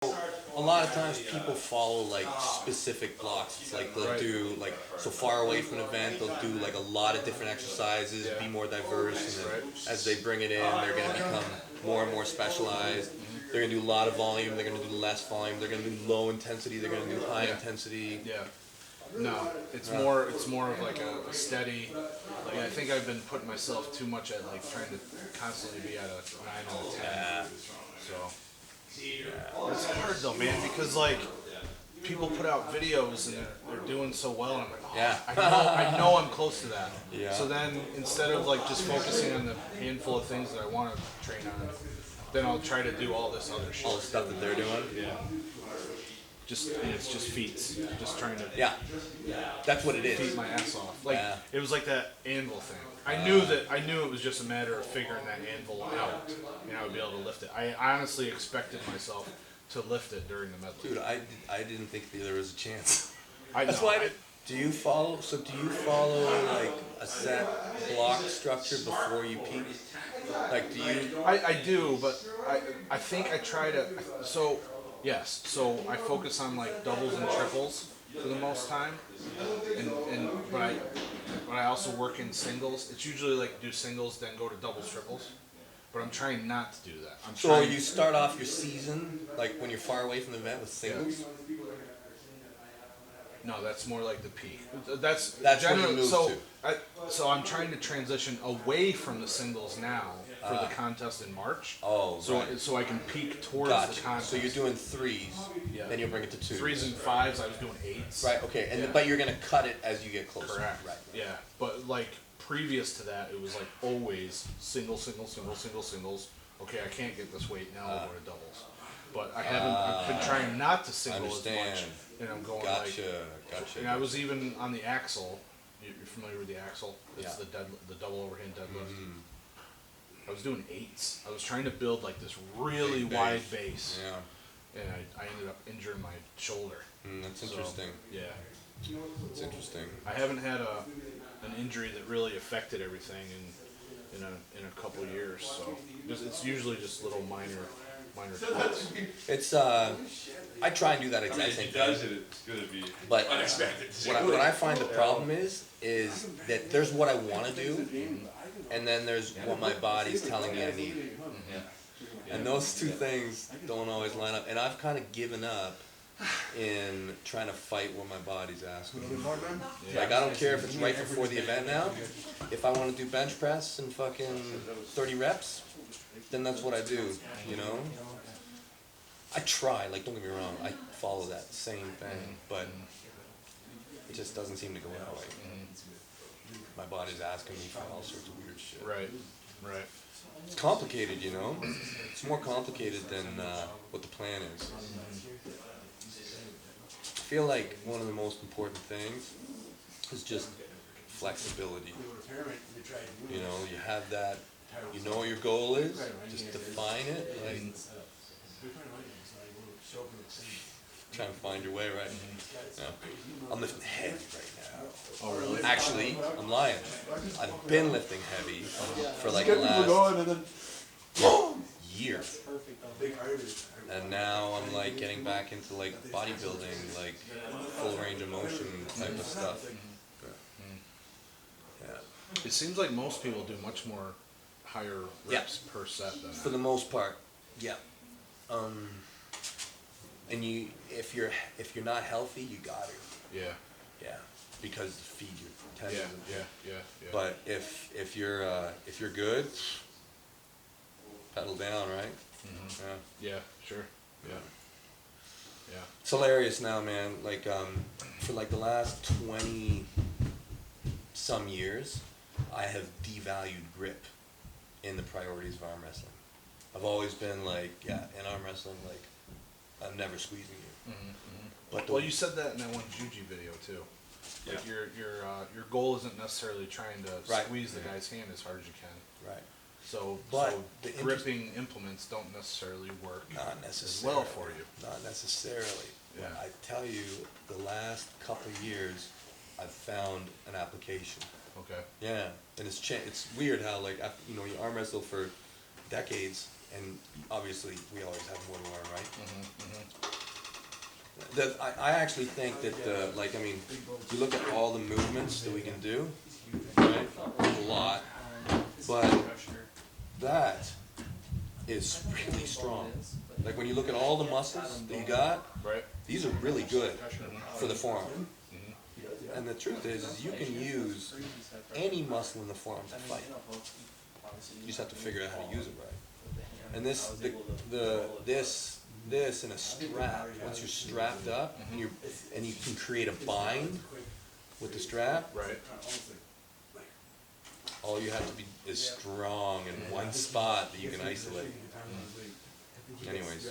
A lot of times people follow like specific blocks. It's like they'll do like so far away from an event, they'll do like a lot of different exercises, be more diverse, and then as they bring it in, they're gonna become more and more specialized. They're gonna do a lot of volume, they're gonna do less volume, they're gonna do low intensity, they're gonna do high intensity. Yeah. No, it's more of like a steady. Like I think I've been putting myself too much at like trying to constantly be at a 9 out of 10. Yeah. So it's hard though, man, because like people put out videos and they're doing so well, and I'm like, oh, Yeah. I know I'm close to that. Yeah. So then instead of like just focusing on the handful of things that I want to train on, then I'll try to do all this other shit. All the stuff that they're doing. Yeah. And it's just feats. Just trying to That's what it is. feed my ass off. Like it was like that anvil thing. I knew it was just a matter of figuring that anvil out, and I would be able to lift it. I honestly expected myself to lift it during the medley. Dude, I didn't think there was a chance. That's why. Do you follow like a set block structure before you peak? Like, do you? I do, but I think I try to. So yes, so I focus on like doubles and triples for the most time, but I also work in singles. It's usually like do singles, then go to doubles, triples. But I'm trying not to do that. So you start off your season like when you're far away from the event with singles. No, that's more like the peak. That's generally what you move to. So I'm trying to transition away from the singles now for the contest in March. Oh, so I can peak towards the contest. So you're doing threes, then you'll bring it to twos. Threes and fives. I was doing eights. Right. Okay. But you're gonna cut it as you get closer. Correct. Right. Yeah. But like previous to that, it was like always singles. Okay, I can't get this weight now. I'll go to doubles. But I've been trying not to single as much, and I'm going Gotcha. And I was even on the axle. You're familiar with the axle? It's the double overhand deadlift. I was doing eights. I was trying to build like this really wide base. Yeah. And I ended up injuring my shoulder. That's interesting. Yeah. That's interesting. I haven't had an injury that really affected everything in a couple of years. So it's usually just little minor cuts. It's I try and do that exact same thing. It's gonna be unexpected. What I find the problem is that there's what I want to do, and then there's what my body's telling me I need. And those two things don't always line up. And I've kind of given up in trying to fight what my body's asking. Like I don't care if it's right before the event now. If I want to do bench press and fucking 30 reps, then that's what I do, you know? I try, like don't get me wrong, I follow that same thing, but it just doesn't seem to go that way. My body's asking me for all sorts of weird shit. Right. It's complicated, you know? It's more complicated than what the plan is. I feel like one of the most important things is just flexibility. You know, you have that, you know what your goal is, just define it, like, trying to find your way, right? Yeah. I'm lifting heavy right now. Oh, really? Actually, I'm lying. I've been lifting heavy for like the last year. And now I'm like getting back into like bodybuilding, like full range of motion type of stuff. Yeah. It seems like most people do much more higher reps per set than for the most part. Yeah. And if you're not healthy, you got to. Yeah. Because feed your tendons. Yeah. But if you're good, pedal down, right? Yeah, sure. Yeah. It's hilarious now, man. Like for like the last 20 some years, I have devalued grip in the priorities of arm wrestling. I've always been like, in arm wrestling, like I'm never squeezing you. But Well, you said that in that one Juji video too. Like your goal isn't necessarily trying to squeeze the guy's hand as hard as you can. Right. So the gripping implements don't necessarily work as well for you. Not necessarily. Yeah. But I tell you, the last couple of years, I've found an application. Okay. Yeah, and it's weird how like you arm wrestle for decades, and obviously we always have more to learn, right? I actually think that you look at all the movements that we can do, right? A lot, but that is really strong. Like when you look at all the muscles that you got, Right. these are really good for the forearm. And the truth is you can use any muscle in the forearm to fight. You just have to figure out how to use it right. And this in a strap. Once you're strapped up and you can create a bind with the strap. Right. All you have to be is strong in one spot that you can isolate. Anyways,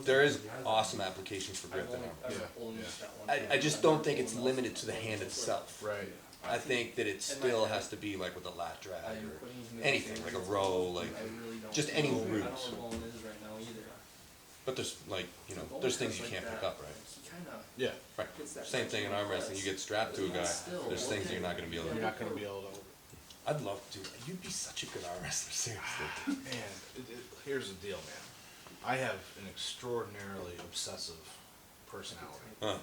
there is awesome applications for grip in arm. Yeah. I just don't think it's limited to the hand itself. Right. I think that it still has to be like with a lat drag or anything, like a row, like just any roots. But there's there's things you can't pick up, right? Yeah. Right. Same thing in arm wrestling. You get strapped to a guy, there's things that you're not going to be able to do. You're not going to be able to. I'd love to. You'd be such a good arm wrestler, seriously. Man, here's the deal, man. I have an extraordinarily obsessive personality. Huh.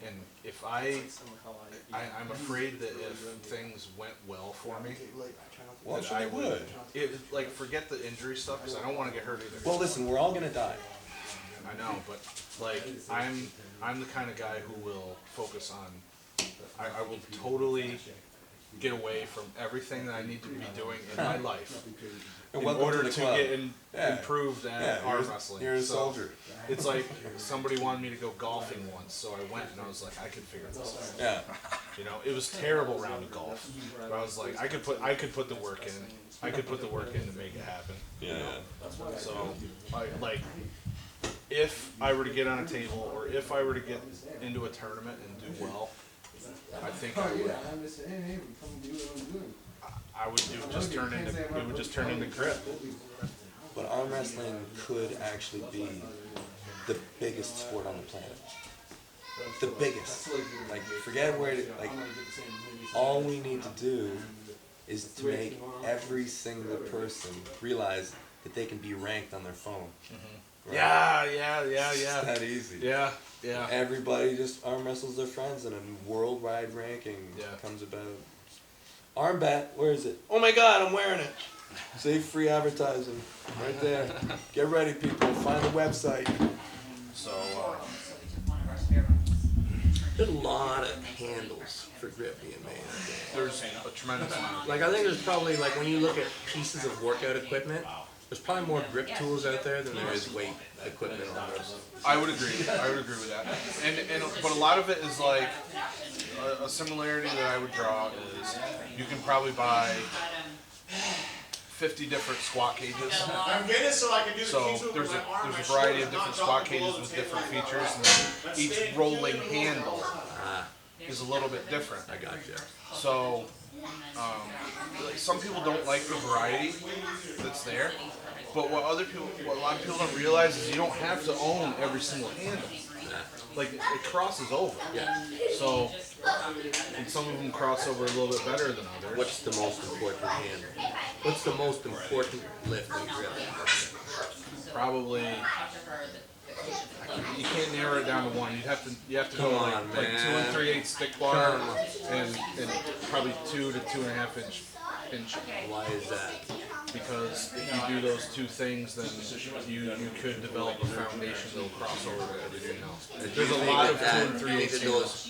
And if I'm afraid that if things went well for me, Well, that sure I they would. like forget the injury stuff because I don't want to get hurt either. Well, listen, we're all going to die. I know, but like I'm the kind of guy who will focus on. I will totally get away from everything that I need to be doing in my life in order to get improved at arm wrestling. You're a soldier. It's like somebody wanted me to go golfing once, so I went and I was like, I could figure this out. Yeah. You know, it was a terrible round of golf, but I was like, I could put the work in. I could put the work in to make it happen. Yeah. So, if I were to get on a table, or if I were to get into a tournament and do well, I think I would just turn into grip. But arm wrestling could actually be the biggest sport on the planet. The biggest. Like, forget where it, like, all we need to do is to make every single person realize that they can be ranked on their phone. Right? Yeah. It's that easy. Yeah. Everybody just arm wrestles their friends and a worldwide ranking comes about. Arm bat, where is it? Oh my God, I'm wearing it. See, free advertising right there. Get ready, people. Find the website. So, there's a lot of handles for grip being made. there's a tremendous amount. Like, I think there's probably, like, when you look at pieces of workout equipment, there's probably more grip tools out there than there is weight equipment almost. I would agree with that. But a lot of it is like a similarity that I would draw is you can probably buy 50 different squat cages. I'm getting so I can do the So keys there's with my arm. a variety of different squat cages with different features, and then each rolling handle is a little bit different. I got you. So like some people don't like the variety that's there, but what a lot of people don't realize is you don't have to own every single handle. Like it crosses over. Yeah. So, and some of them cross over a little bit better than others. What's the most important hand? What's the most important lift in grip? Probably. You can't narrow it down to one. You have to go like 2 3/8 stick bar and probably 2 to 2.5 inch pinch. Why is that? Because if you do those two things, then you could develop a foundation that will cross over to everything else. There's a lot of 2 and 3/8 those,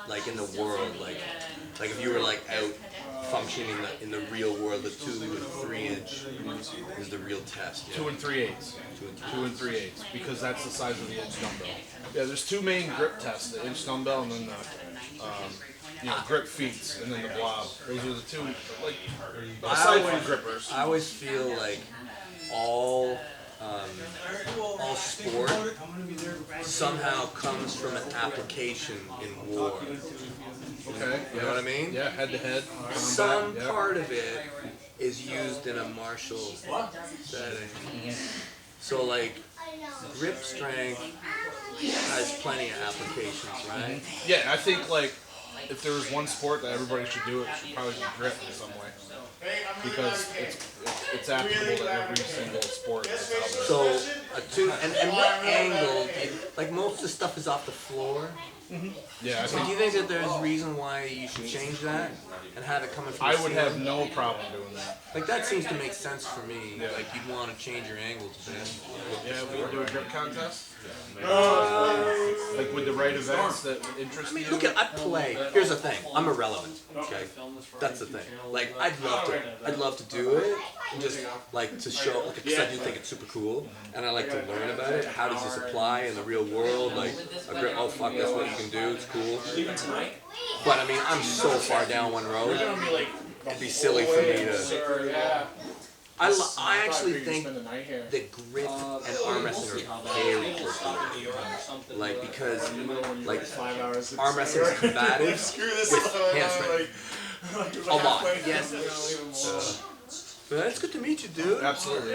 like in the world, like if you were like out functioning in the real world, the 2 and 3 inch is the real test. 2 and 3/8. 2 and 3/8, because that's the size of the inch dumbbell. Yeah, there's two main grip tests: the inch dumbbell and then the grip feet, and then the blob. Those are the two, like, aside from grippers. I always feel like all sport somehow comes from an application in war. Okay, You know what I mean? Yeah, head to head. Some part of it is used in a martial setting. So like grip strength has plenty of applications, right? Yeah, I think like if there was one sport that everybody should do, it should probably be grip in some way. Because it's applicable to every single sport that's out there. So, and what angle, like most of the stuff is off the floor. Yeah, So do you think that there's a reason why you should change that and have it coming from the I would ceiling? have no problem doing that. Like that seems to make sense for me. Like you'd want to change your angle to that. Yeah, we would do a grip contest. Like with the right events that interest I mean, you. look at I play. Here's the thing. I'm irrelevant. Okay, that's the thing. Like I'd love to do it, and just like to show, because I do think it's super cool, and I like to learn about it. How does this apply in the real world? Like a grip. Oh fuck, that's what you can do. It's cool. But I mean, I'm so far down one road. It'd be silly for me to. I actually think that grip and arm wrestling are very close together. Like because like arm wrestling is combative with hamstring. A lot. Yes. But that's good to meet you, dude. Absolutely.